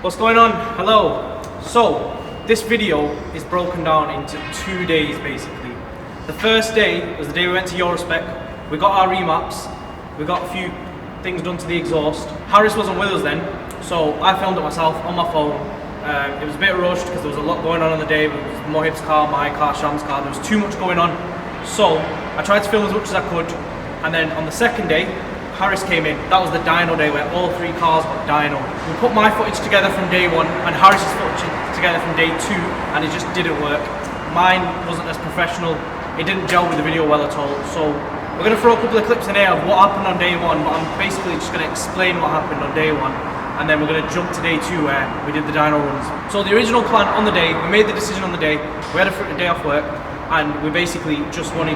What's going on? Hello. So this video is broken down into 2 days basically. The first day was the day we went to HORUS. We got our remaps, we got a few things done to the exhaust. HORUS wasn't with us then, so I filmed it myself on my phone. It was a bit rushed because there was a lot going on the day. It was Muhib's car, my car, Sham's car. There was too much going on. So I tried to film as much as I could, and then on the second day, HORUS came in. That was the dyno day where all 3 cars got dyno. We put my footage together from day 1 and HORUS's footage together from day 2, and it just didn't work. Mine wasn't as professional. It didn't gel with the video well at all. So we're going to throw a couple of clips in here of what happened on day 1, but I'm basically just going to explain what happened on day 1. And then we're going to jump to day 2 where we did the dyno runs. So the original plan on the day, we made the decision on the day, we had a day off work, and we basically just wanted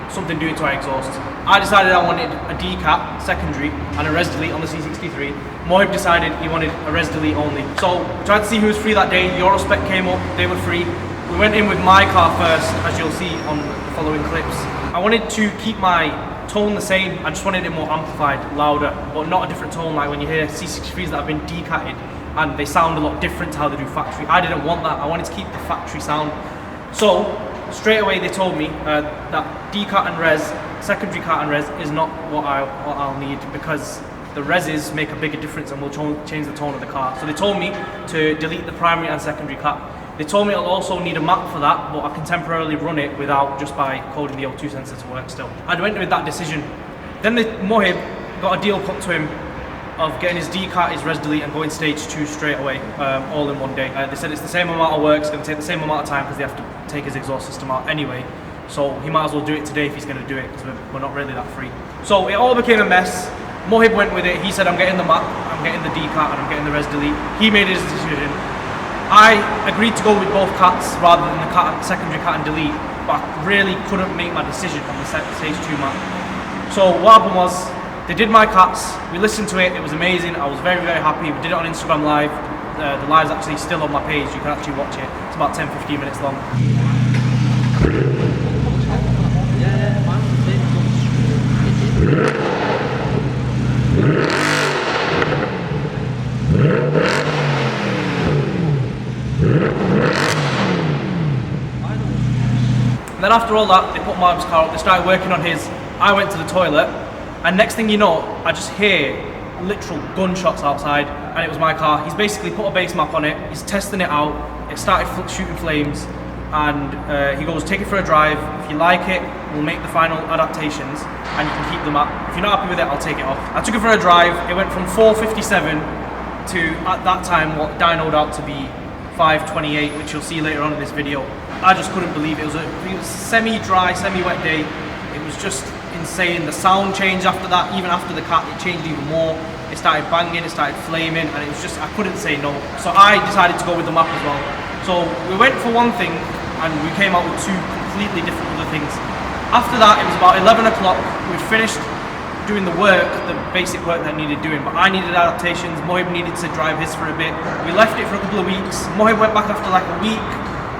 something doing to our exhaust. I decided I wanted a decat secondary and a res delete on the C63. Muhib decided he wanted a res delete only. So we tried to see who was free that day. HORUS came up, they were free. We went in with my car first, as you'll see on the following clips. I wanted to keep my tone the same. I just wanted it more amplified, louder, but not a different tone like when you hear C63s that have been decatted and they sound a lot different to how they do factory. I didn't want that. I wanted to keep the factory sound. So straight away they told me that decat and res, secondary cat and res, is not what I'll need, because the reses make a bigger difference and will change the tone of the car. So they told me to delete the primary and secondary cat. They told me I'll also need a map for that, but I can temporarily run it without, just by coding the O2 sensor to work still. I went with that decision. Then Muhib got a deal put to him of getting his decat, his res delete, and going stage 2 straight away, all in one day. They said it's the same amount of work, it's going to take the same amount of time because they have to take his exhaust system out anyway. So he might as well do it today if he's going to do it, because we're not really that free. So it all became a mess. Muhib went with it. He said, I'm getting the map, I'm getting the decat, and I'm getting the res delete. He made his decision. I agreed to go with both cats rather than the secondary cat and delete, but I really couldn't make my decision on the stage 2 map. So what happened was, they did my cats, we listened to it, it was amazing, I was very, very happy. We did it on Instagram Live. The live's actually still on my page, you can actually watch it. It's about 10-15 minutes long. And then after all that, they put Muhib's car up, they started working on his. I went to the toilet, and next thing you know, I just hear literal gunshots outside, and it was my car. He's basically put a base map on it, he's testing it out, it started shooting flames, and he goes, take it for a drive, if you like it, we'll make the final adaptations, and you can keep the map. If you're not happy with it, I'll take it off. I took it for a drive, it went from 457 to, at that time, what dynoed out to be 528, which you'll see later on in this video. I just couldn't believe it. It was a semi-dry, semi-wet day. It was just insane. The sound changed after that. Even after the cat, it changed even more. It started banging, it started flaming, and it was just, I couldn't say no. So I decided to go with the map as well. So we went for one thing, and we came out with 2 completely different other things. After that, it was about 11 o'clock. We'd finished doing the work, the basic work that needed doing, but I needed adaptations. Muhib needed to drive his for a bit. We left it for a couple of weeks. Muhib went back after like a week.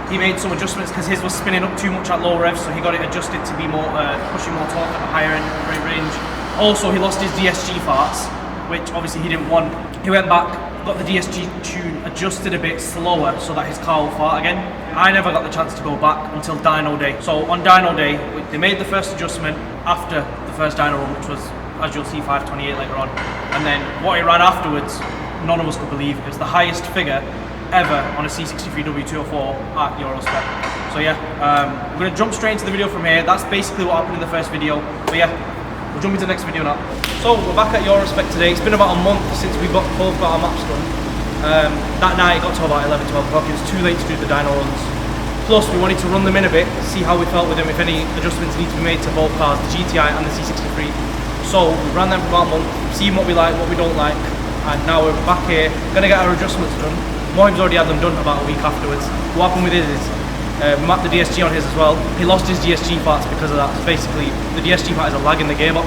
He made some adjustments because his was spinning up too much at low revs, so he got it adjusted to be more, pushing more torque at a higher end range. Also, he lost his DSG farts, which obviously he didn't want. He went back, got the DSG tune adjusted a bit slower so that his car will fart again. I never got the chance to go back until dyno day. So on dyno day, they made the first adjustment after the first dyno run, which was, as you'll see, 528 later on. And then what he ran afterwards, none of us could believe. It was the highest figure ever on a C63 W204 at HORUS. So yeah, we're going to jump straight into the video from here. That's basically what happened in the first video. But yeah, we'll jump into the next video now. So we're back at HORUS today. It's been about a month since we both got our maps done. That night it got to about 11-12 o'clock. It was too late to do the dyno runs. Plus we wanted to run them in a bit, see how we felt with them, if any adjustments need to be made to both cars, the GTI and the C63. So we ran them for about a month, seen what we like, what we don't like, and now we're back here, gonna get our adjustments done. Muhib's already had them done about a week afterwards. What happened with his is, we mapped the DSG on his as well. He lost his DSG parts because of that. So basically, the DSG part is a lag in the gearbox,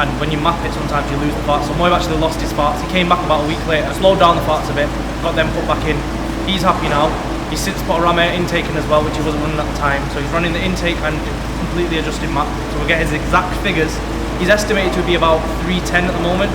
and when you map it, sometimes you lose the parts. So Muhib actually lost his parts. He came back about a week later, slowed down the parts a bit, got them put back in. He's happy now. He's since put a ram air intake in as well, which he wasn't running at the time. So he's running the intake and completely adjusted map. So we'll get his exact figures. He's estimated to be about 310 at the moment.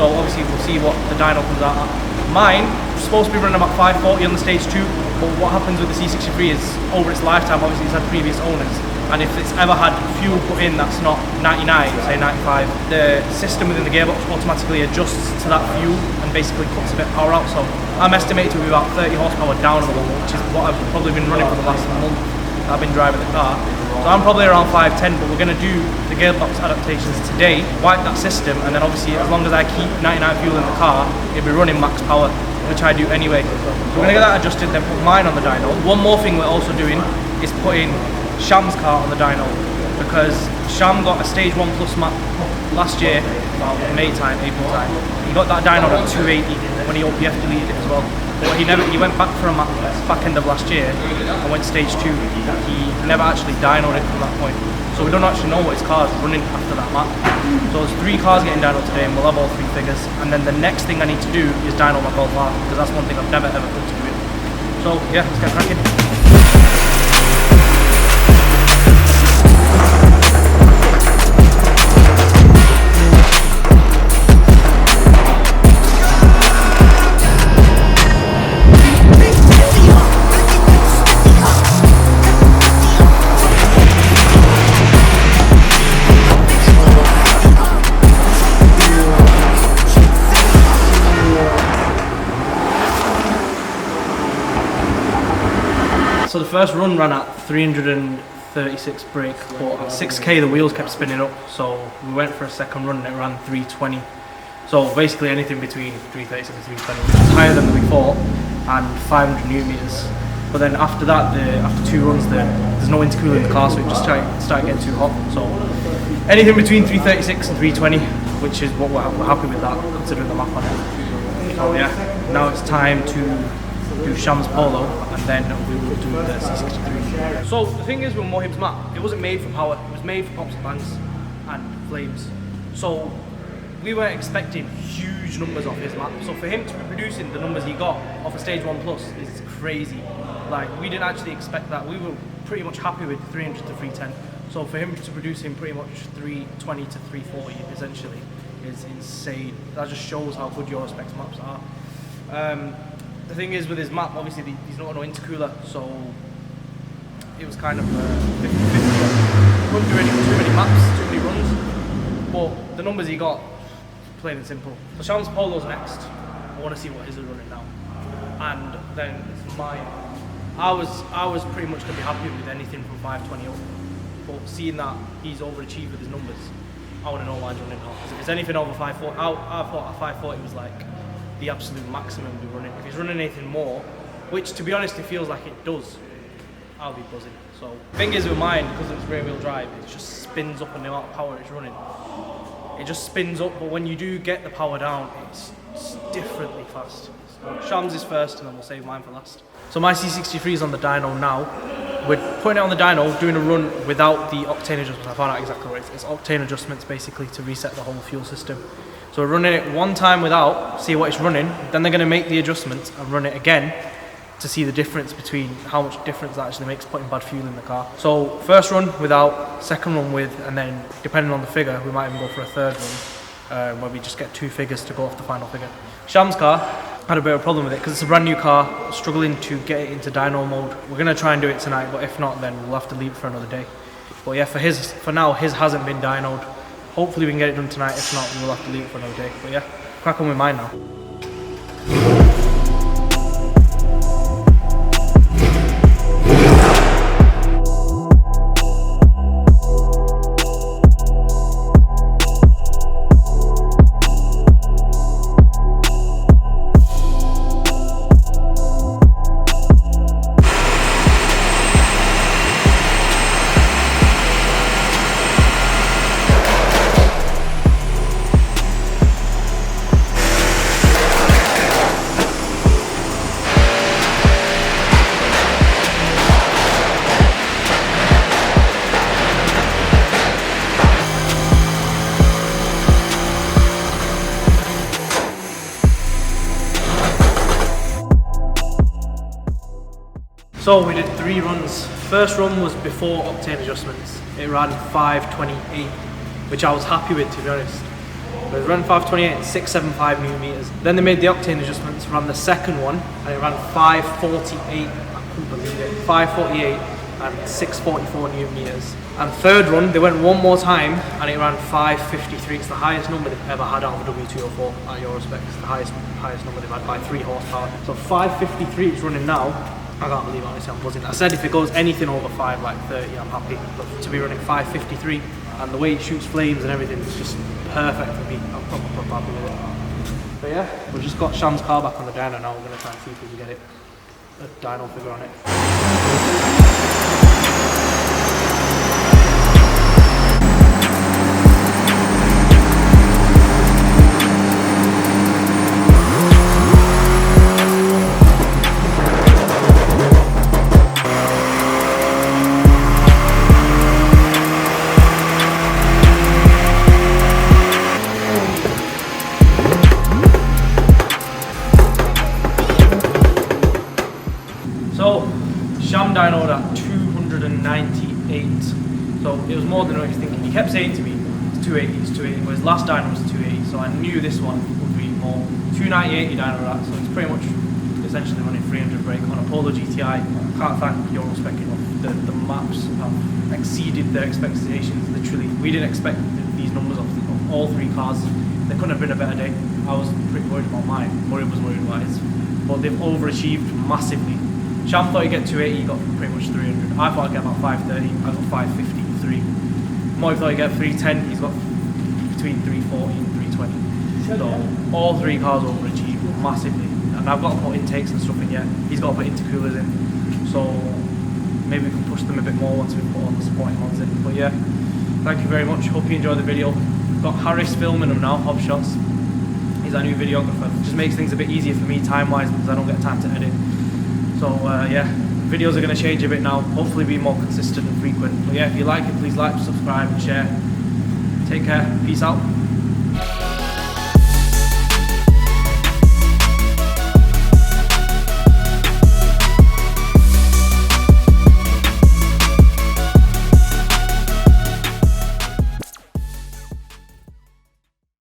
So obviously we'll see what the dyno comes out at. Mine, supposed to be running about 540 on the stage 2, but what happens with the C63 is over its lifetime, obviously it's had previous owners, and if it's ever had fuel put in that's not 99, say 95, the system within the gearbox automatically adjusts to that fuel and basically cuts a bit of power out. So I'm estimated to be about 30 horsepower down at the moment, which is what I've probably been running for the last month that I've been driving the car. So I'm probably around 510, but we're going to do the gearbox adaptations today, wipe that system, and then obviously as long as I keep 99 fuel in the car, it'll be running max power, which I do anyway. So we're going to get that adjusted, then put mine on the dyno. One more thing we're also doing is putting Sham's car on the dyno, because Sham got a stage 1 plus map last year, about May time, April time. He got that dyno at 280 when he OPF deleted it as well. But he went back for a map back end of last year and went stage 2. He never actually dynoed it from that point. So we don't actually know what his car is running after that map. So there's 3 cars getting dynoed today and we'll have all 3 figures. And then the next thing I need to do is dyno my Golf R, because that's one thing I've never ever put to do it. So yeah, let's get cracking. So the first run ran at 336 brake, but at 6k the wheels kept spinning up, so we went for a second run and it ran 320. So basically anything between 336 and 320, which is higher than the before, and 500 newton meters. But then after that, after 2 runs, there's no intercooler in the car, so it just started getting too hot. So anything between 336 and 320, which is what we're happy with that, considering the map on it. So yeah, now it's time to do Sham's Polo, and then we will do the C63. So the thing is with Muhib's map, it wasn't made for power, it was made for pops and bangs and flames. So we weren't expecting huge numbers off his map. So for him to be producing the numbers he got off a stage 1 plus is crazy. Like, we didn't actually expect that. We were pretty much happy with 300 to 310. So for him to produce him pretty much 320 to 340 essentially is insane. That just shows how good your specs maps are. The thing is with his map, obviously he's not no intercooler, so it was kind of 50-50. Couldn't do too many maps, too many runs, but the numbers he got, plain and simple. So Sham's Polo's next. I want to see what his is running now, and then it's mine. I was pretty much going to be happy with anything from 520 up, but seeing that he's overachieved with his numbers, I want to know why he's running now. Because if it's anything over 540, I thought 540 was like the absolute maximum to be running. If he's running anything more, which to be honest it feels like it does, I'll be buzzing. So the thing is with mine, because it's rear wheel drive, it just spins up on the amount of power it's running. It just spins up, but when you do get the power down, it's differently fast. So Sham's is first and then we'll save mine for last. So my C63 is on the dyno now. We're putting it on the dyno, doing a run without the octane adjustments. I found out exactly what it is. It's octane adjustments basically to reset the whole fuel system. So we're running it one time without, see what it's running, then they're going to make the adjustments and run it again to see the difference between how much difference that actually makes putting bad fuel in the car. So first run without, second run with, and then depending on the figure, we might even go for a third run where we just get 2 figures to go off the final figure. Sham's car had a bit of a problem with it because it's a brand new car, struggling to get it into dyno mode. We're going to try and do it tonight, but if not, then we'll have to leave it for another day. But yeah, for now, his hasn't been dynoed. Hopefully we can get it done tonight, if not, we'll have to leave it for another day. But yeah, crack on with mine now. So we did 3 runs. First run was before octane adjustments. It ran 528, which I was happy with, to be honest. It was running 528 and 675 newton meters. Then they made the octane adjustments, ran the second one, and it ran 548. I couldn't believe it. 548 and 644 newton meters. And third run, they went one more time, and it ran 553. It's the highest number they've ever had out of a W204. At your respect, it's the highest number they've had by 3 horsepower. So 553 it's running now. I can't believe it, honestly, I'm buzzing. I said if it goes anything over 5, like 30, I'm happy. But to be running 553, and the way it shoots flames and everything is just perfect for me. I'm proper happy with it. But yeah, we've just got Sham's car back on the dyno now. We're going to try and see if we can get a dyno figure on it. So, Sham dynoed at 298, so it was more than I was thinking. He kept saying to me, it's 280, it's 280, but his last dyno was 280, so I knew this one would be more. 298 he dynoed at, so it's pretty much essentially running 300 brake on a Polo GTI. Can't thank your spec enough. The maps have exceeded their expectations, literally. We didn't expect these numbers of all 3 cars. There couldn't have been a better day. I was pretty worried about mine, Muhib was worried about his, but they've overachieved massively. Sham thought he'd get 280, he got pretty much 300. I thought I'd get about 530, I got 553. Muhib thought he'd get 310, he's got between 340 and 320. So all 3 cars overachieved massively. And I've got to put intakes and stuff in yet. He's got to put intercoolers in. So maybe we can push them a bit more once we put all the supporting ones in. But yeah, thank you very much. Hope you enjoyed the video. We've got HORUS filming them now, Hop Shots. He's our new videographer. Just makes things a bit easier for me time-wise because I don't get time to edit. So yeah, videos are going to change a bit now, hopefully be more consistent and frequent. But yeah, if you like it, please like, subscribe and share. Take care, peace out.